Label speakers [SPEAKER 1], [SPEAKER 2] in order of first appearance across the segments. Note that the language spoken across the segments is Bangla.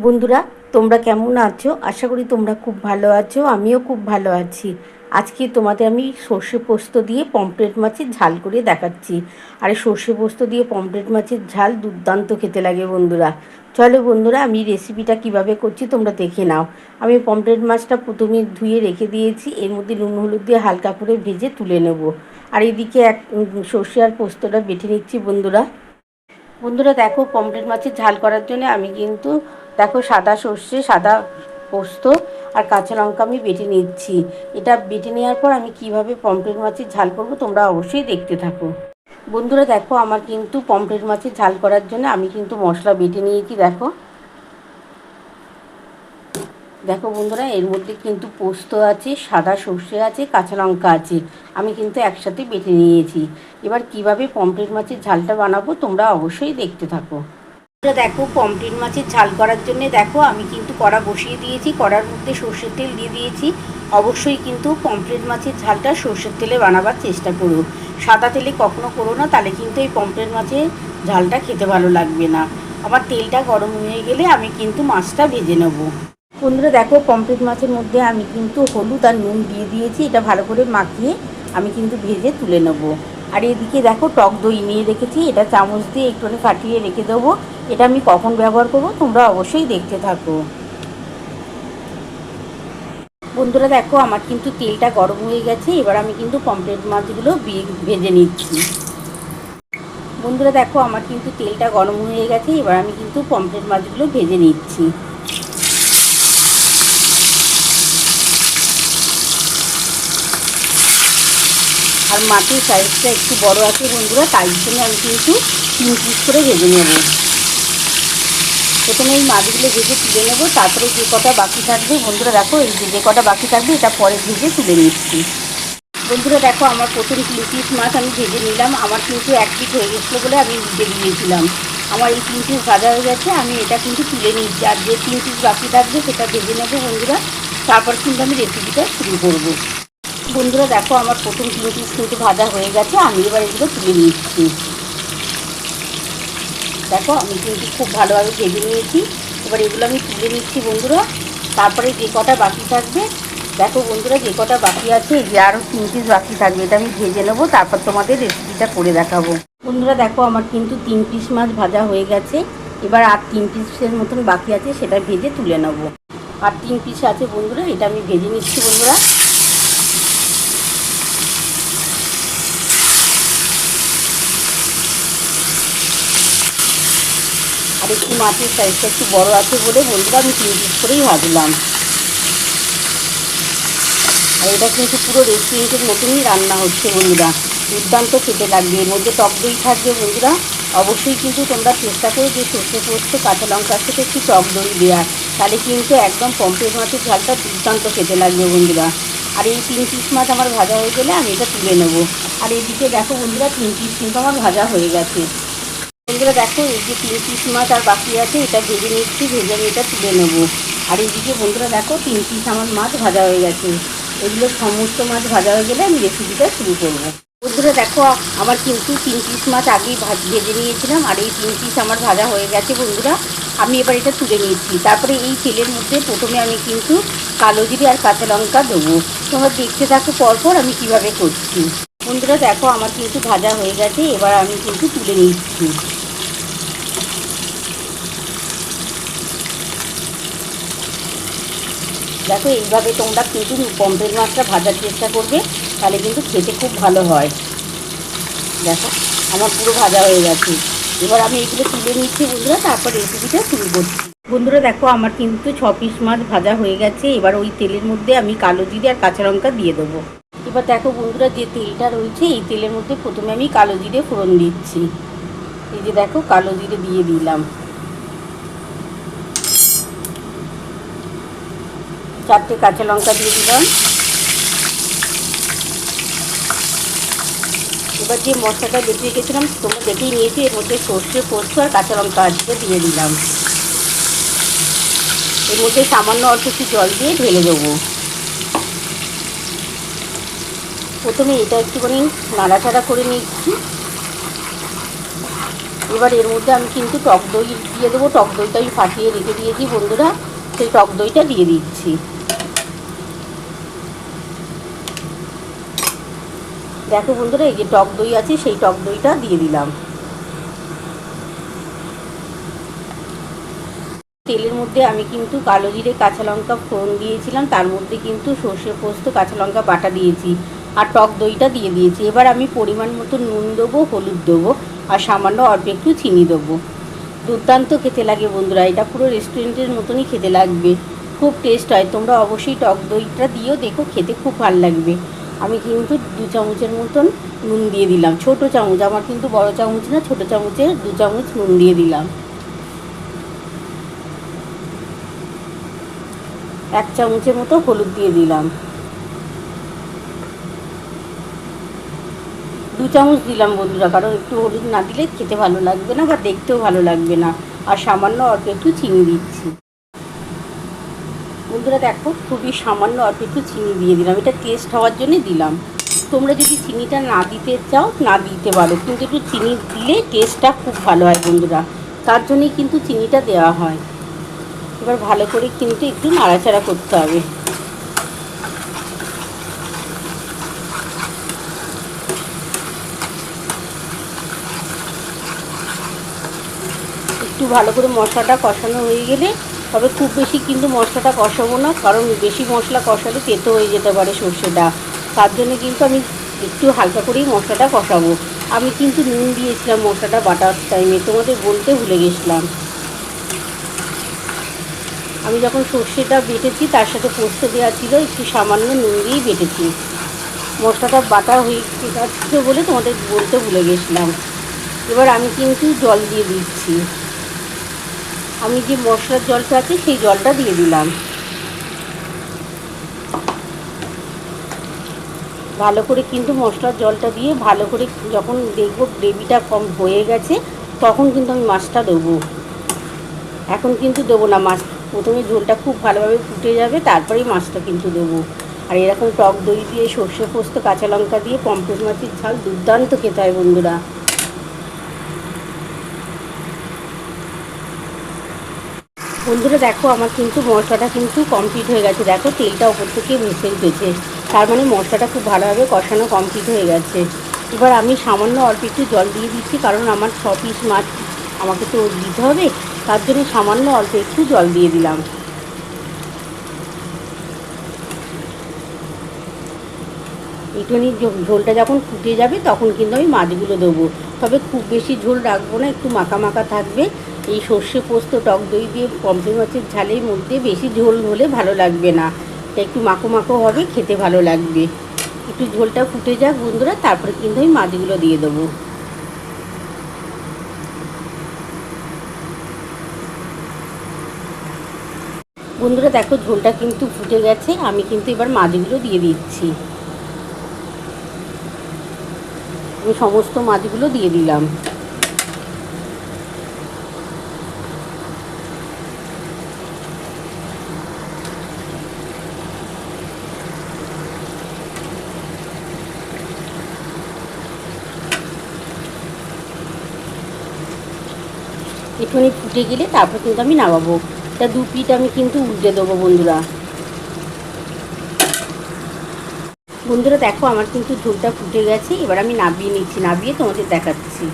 [SPEAKER 1] বন্ধুরা, তোমরা কেমন আছো? আশা করি তোমরা খুব ভালো আছো। আমিও খুব ভালো আছি। আজকে তোমাদের আমি সর্ষে পোস্ত দিয়ে পমফ্রেট মাছের ঝাল করে দেখাচ্ছি। আর এই সর্ষে পোস্ত দিয়ে পমফ্রেট মাছের ঝাল দুর্দান্ত খেতে লাগে বন্ধুরা। চলো বন্ধুরা, আমি রেসিপিটা কিভাবে করছি তোমরা দেখে নাও। আমি পমফ্রেট মাছটা প্রথমে ধুয়ে রেখে দিয়েছি। এর মধ্যে নুন হলুদ দিয়ে হালকা করে ভেজে তুলে নেব। আর এদিকে সর্ষে আর পোস্তটা বেটে নিচ্ছি বন্ধুরা। বন্ধুরা দেখো, পমফ্রেট মাছের ঝাল করার জন্য আমি কিন্তু দেখো সাদা সর্ষে, সাদা পোস্ত আর কাঁচা লঙ্কা আমি বেটে নিচ্ছি। এটা বেটে নেওয়ার পর আমি কিভাবে পমফ্রেট মাছের ঝাল করব তোমরা অবশ্যই দেখতে থাকো। বন্ধুরা দেখো, আমার কিন্তু পমফ্রেট মাছের ঝাল করার জন্য আমি কিন্তু মশলা বেটে নিয়েছি। দেখো দেখো বন্ধুরা, এর মধ্যে কিন্তু পোস্ত আছে, সাদা সর্ষে আছে, কাঁচা লঙ্কা আছে। আমি কিন্তু একসাথে বেটে নিয়েছি। এবার কিভাবে পমফ্রেট মাছের ঝালটা বানাবো তোমরা অবশ্যই দেখতে থাকো। দেখো, পমফ্রেট মাছের ঝাল করার জন্য দেখো আমি কিন্তু কড়া বসিয়ে দিয়েছি। কড়ার মধ্যে সর্ষের তেল দিয়ে দিয়েছি। অবশ্যই কিন্তু পমফ্রেট মাছের ঝালটা সর্ষের তেলে বানাবার চেষ্টা করো। সাদা তেলে কখনো করো না, তাহলে কিন্তু এই পমফ্রেট মাছের ঝালটা খেতে ভালো লাগবে না। আমার তেলটা গরম হয়ে গেলে আমি কিন্তু মাছটা ভেজে নেব। বন্ধুরা দেখো, পমফ্রেট মাছের মধ্যে আমি কিন্তু হলুদ আর নুন দিয়ে দিয়েছি। এটা ভালো করে মাখিয়ে আমি কিন্তু ভেজে তুলে নেব। আর এদিকে দেখো, টক দই নিয়ে রেখেছি। এটা চামচ দিয়ে একটুখানি ফাটিয়ে রেখে দেবো। এটা আমি কখন ব্যবহার করব তোমরা অবশ্যই দেখতে থাকো। বন্ধুরা দেখো, আমার কিন্তু তেলটা গরম হয়ে গেছে। এবার আমি কিন্তু পমফ্রেট মাছগুলো ভেজে নিচ্ছি। বন্ধুরা দেখো, আমার কিন্তু তেলটা গরম হয়ে গেছে। এবার আমি কিন্তু পমফ্রেট মাছগুলো ভেজে নিচ্ছি। আর মাছের সাইজটা একটু বড় আছে বন্ধুরা, তাই জন্য আমি কিন্তু 3 পিস করে ভেজে নেব। প্রথমে এই মাছগুলো ভেজে তুলে নেব, তারপরে যে কটা বাকি থাকবে বন্ধুরা দেখো, এই যে কটা বাকি থাকবে এটা পরে ভেজে তুলে নিচ্ছি। বন্ধুরা দেখো, আমার প্রথম 3 পিস মাছ আমি ভেজে নিলাম। আমার কিন্তু 1 পিস হয়ে গেছিলো বলে আমি ভেজে দিয়েছিলাম। আমার এই 3 পিস ভাজা হয়ে গেছে, আমি এটা কিন্তু তুলে নিচ্ছি। আর যে 3 পিস বাকি থাকবে সেটা ভেজে নেবো বন্ধুরা। তারপর কিন্তু আমি রেসিপিটা শুরু করব। বন্ধুরা দেখো, আমার প্রথম 3 পিস কিন্তু ভাজা হয়ে গেছে। আমি এবার এগুলো তুলে নিচ্ছি। দেখো, আমি কিন্তু খুব ভালোভাবে ভেজে নিয়েছি। এবার এগুলো আমি তুলে নিচ্ছি বন্ধুরা। তারপরে যে কটা বাকি থাকবে দেখো বন্ধুরা, যে কটা বাকি আছে, যে আরও 3 পিস বাকি থাকবে, এটা আমি ভেজে নেবো। তারপর তোমাদের রেসিপিটা করে দেখাবো। বন্ধুরা দেখো, আমার কিন্তু 3 পিস মাছ ভাজা হয়ে গেছে। এবার আর 3 পিসের মতন বাকি আছে, সেটা ভেজে তুলে নেবো। আর 3 পিস আছে বন্ধুরা, এটা আমি ভেজে নিচ্ছি বন্ধুরা। আর একটু মাছের সাইজটা একটু বড় আছে বলে বন্ধুরা আমি 3 পিস করেই ভাজলাম। আর এটা কিন্তু পুরো রেস্টুরেন্টের মতনই রান্না হচ্ছে বন্ধুরা। দুর্দান্ত খেতে লাগবে। এর মধ্যে টক দই থাকবে বন্ধুরা। অবশ্যই কিন্তু তোমরা চেষ্টা করো যে সর্ষে পোস্ত কাঁচা লঙ্কার সাথে একটু টক দই দেওয়ার। তাহলে কিন্তু একদম পমফ্রেট মাছের ঝালটা দুর্দান্ত খেতে লাগবে বন্ধুরা। আর এই 3 পিস মাছ আমার ভাজা হয়ে গেলে আমি এটা তুলে নেবো। আর এইদিকে দেখো বন্ধুরা, 3 পিস কিন্তু আমার ভাজা হয়ে গেছে। বন্ধুরা দেখো, এই যে 3 পিস মাছ আর বাকি আছে, এটা ভেজে নিচ্ছি। ভেজে আমি এটা তুলে নেবো। আর এইদিকে বন্ধুরা দেখো, 3 পিস আমার মাছ ভাজা হয়ে গেছে। এগুলো সমস্ত মাছ ভাজা হয়ে গেলে আমি রেসিপিটা শুরু করবো। বন্ধুরা দেখো, আমার কিন্তু 3 পিস মাছ আগেই ভেজে নিয়েছিলাম। আর এই 3 পিস আমার ভাজা হয়ে গেছে বন্ধুরা। আমি এবার এটা তুলে নিচ্ছি। তারপরে এই তেলের মধ্যে প্রথমে আমি কিন্তু কালো জিরে আর কাঁচা লঙ্কা দেবো। তোমরা দেখতে থাকো পরপর আমি কিভাবে করছি। বন্ধুরা দেখো, আমার কিন্তু ভাজা হয়ে গেছে। এবার আমি কিন্তু তুলে নিচ্ছি। দেখো, এইভাবে তোমরা কিন্তু পমফ্রেট মাছটা ভাজার চেষ্টা করবে, তাহলে কিন্তু খেতে খুব ভালো হয়। দেখো, আমার পুরো ভাজা হয়ে গেছে। এবার আমি এগুলো তুলে নিচ্ছি বন্ধুরা, তারপর রেসিপিটা শুরু করছি। বন্ধুরা দেখো, আমার কিন্তু 6 পিস মাছ ভাজা হয়ে গেছে। এবার ওই তেলের মধ্যে আমি কালো জিরে আর কাঁচা লঙ্কা দিয়ে দেবো। এবার দেখো বন্ধুরা, যে তেলটা রয়েছে এই তেলের মধ্যে প্রথমে আমি কালো জিরে ফোড়ন দিচ্ছি। এই যে দেখো, কালো জিরে দিয়ে দিলাম। 4টে কাঁচা লঙ্কা দিয়ে দিলাম। এবার যে মশলাটা বেটে রেখেছিলাম তোমরা দেখেই নিয়েছি, এর মধ্যে সর্ষে পোস্ত আর কাঁচা লঙ্কা আজকে দিয়ে দিলাম। এর মধ্যে সামান্য অল্প একটু জল দিয়ে ঢেলে দেবো। প্রথমে এটা একটুখানি নাড়াচাড়া করে নিচ্ছি। এবার এর মধ্যে আমি কিন্তু টক দই দিয়ে দেবো। টক দইটা আমি ফাটিয়ে রেখে দিয়েছি বন্ধুরা, সেই টক দইটা দিয়ে দিচ্ছি। দেখো বন্ধুরা, এই যে টক দই আছে সেই টক দইটা দিয়ে দিলাম। তেলের মধ্যে আমি কিন্তু কালো জিরে কাঁচা লঙ্কা ফোড়ন দিয়েছিলাম, তার মধ্যে কিন্তু সর্ষে পোস্ত কাঁচা লঙ্কা বাটা দিয়েছি আর টক দইটা দিয়ে দিয়েছি। এবার আমি পরিমাণ মতো নুন দেবো, হলুদ দেবো আর সামান্য অল্প একটু চিনি দেবো। দুর্দান্ত খেতে লাগে বন্ধুরা, এটা পুরো রেস্টুরেন্টের মতনই খেতে লাগবে, খুব টেস্ট হয়। তোমরা অবশ্যই টক দইটা দিয়েও দেখো, খেতে খুব ভালো লাগবে। আমি কিন্তু 2 চামচের মতন নুন দিয়ে দিলাম, ছোট চামচ, আমার কিন্তু বড় চামচ না, ছোট চামচে 2 চামচ নুন দিয়ে দিলাম। 1 চামচের মতো হলুদ দিয়ে দিলাম, 2 চামচ দিলাম বন্ধুরা, কারণ একটু হলুদ না দিলে খেতে ভালো লাগবে না বা দেখতেও ভালো লাগবে না। আর সামান্য অল্প একটু চিনি দিচ্ছি বন্ধুরা। দেখো, খুবই সামান্য অল্প একটু চিনি দিয়ে দিলাম, এটা টেস্ট হওয়ার জন্য দিলাম। তোমরা যদি চিনিটা না দিতে চাও না দিতে পারো, কিন্তু একটু চিনি দিলে টেস্টটা খুব ভালো হয় বন্ধুরা, তার জন্যই কিন্তু চিনিটা দেওয়া হয়। এবার ভালো করে কিন্তু একটু নাড়াচাড়া করতে হবে। একটু ভালো করে মশলাটা কষানো হয়ে গেলে, তবে খুব বেশি কিন্তু মশলাটা কষাবো না, কারণ বেশি মশলা কষালে তেতো হয়ে যেতে পারে সর্ষেটা, তার জন্য কিন্তু আমি একটু হালকা করেই মশলাটা কষাবো। আমি কিন্তু নুন দিয়েছিলাম মশলাটা বাটার টাইমে, তোমাদের বলতে ভুলে গেছিলাম। আমি যখন সর্ষেটা বেটেছি তার সাথে পোস্ত দেওয়া ছিল, একটু সামান্য নুন দিয়েই বেটেছি। মশলাটা বাটা হয়ে যাচ্ছে বলে তোমাদের বলতে ভুলে গেছিলাম। এবার আমি কিন্তু জল দিয়ে দিচ্ছি, আমি যে মশলার জলটা আছে সেই জলটা দিয়ে দিলাম। ভালো করে কিন্তু মশলার জলটা দিয়ে ভালো করে যখন দেখবো গ্রেভিটা কম হয়ে গেছে, তখন কিন্তু আমি মাছটা দেবো। এখন কিন্তু দেবো না মাছ, প্রথমে ঝোলটা খুব ভালোভাবে ফুটে যাবে, তারপরেই মাছটা কিন্তু দেবো। আর এরকম টক দই দিয়ে সর্ষে পোস্ত কাঁচা লঙ্কা দিয়ে পমফ্রেট মাছের ঝাল দুর্দান্ত খেতে হয় বন্ধুরা। বন্ধুরা দেখো, আমার কিন্তু মশলাটা কিন্তু কমপ্লিট হয়ে গেছে। দেখো, তেলটা ওপর থেকে ভেসে উঠেছে, তার মানে মশলাটা খুব ভালোভাবে কষানো কমপ্লিট হয়ে গেছে। এবার আমি সামান্য অল্প একটু জল দিয়ে দিচ্ছি, কারণ আমার 6 পিস মাছ আমাকে তো দিতে হবে, তার জন্য সামান্য অল্প একটু জল দিয়ে দিলাম। একটুখানি ঝোলটা যখন ফুটে যাবে তখন কিন্তু আমি মাছগুলো দেবো, তবে খুব বেশি ঝোল রাখবো না, একটু মাখা মাখা থাকবে। এই সর্ষে পোস্ত টক দই দিয়ে পমফ্রেট মাছের ঝালের মধ্যে বেশি ঝোল হলে ভালো লাগবে না, একটু মাখো মাখো হবে, খেতে ভালো লাগবে। একটু ঝোলটা ফুটে যাক বন্ধুরা, তারপরে কিন্তু আমি মাছগুলো দিয়ে দেবো। বন্ধুরা দেখো, ঝোলটা কিন্তু ফুটে গেছে, আমি কিন্তু এবার মাছগুলো দিয়ে দিচ্ছি। আমি সমস্ত মাছগুলো দিয়ে দিলাম। একটুখানি ফুটে গেলে তারপর কিন্তু আমি নামাবো। তা 2 পিঠ আমি কিন্তু উল্টে দেবো বন্ধুরা। বন্ধুরা দেখো, আমার কিন্তু ঝোলটা ফুটে গেছে, এবার আমি নামিয়ে নিচ্ছি, নামিয়ে তোমাদের দেখাচ্ছি।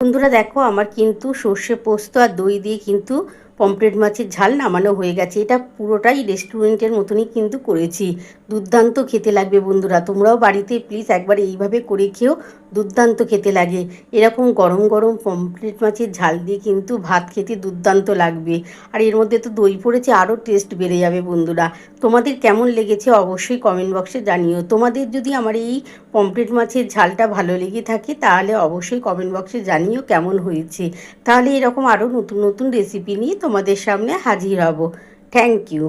[SPEAKER 1] বন্ধুরা দেখো, আমার কিন্তু সর্ষে পোস্ত আর দই দিয়ে কিন্তু পমফ্রেট মাছের ঝাল নামানো হয়ে গেছে। এটা পুরোটাই রেস্টুরেন্টের মতনই কিন্তু করেছি, দুর্দান্ত খেতে লাগবে বন্ধুরা। তোমরাও বাড়িতে প্লিজ একবার এইভাবে করে খেও, দুর্দান্ত খেতে লাগে। এরকম গরম গরম পমফ্রেট মাছের ঝাল দিয়ে কিন্তু ভাত খেতে দুর্দান্ত লাগবে। আর এর মধ্যে তো দই পড়েছে, আরও টেস্ট বেড়ে যাবে বন্ধুরা। তোমাদের কেমন লেগেছে অবশ্যই কমেন্ট বক্সে জানিও। তোমাদের যদি আমার এই পমফ্রেট মাছের ঝালটা ভালো লেগে থাকে তাহলে অবশ্যই কমেন্ট বক্সে জানিও কেমন হয়েছে। তাহলে এরকম আরও নতুন নতুন রেসিপি নিয়ে তোমাদের সামনে হাজির হব। Thank you.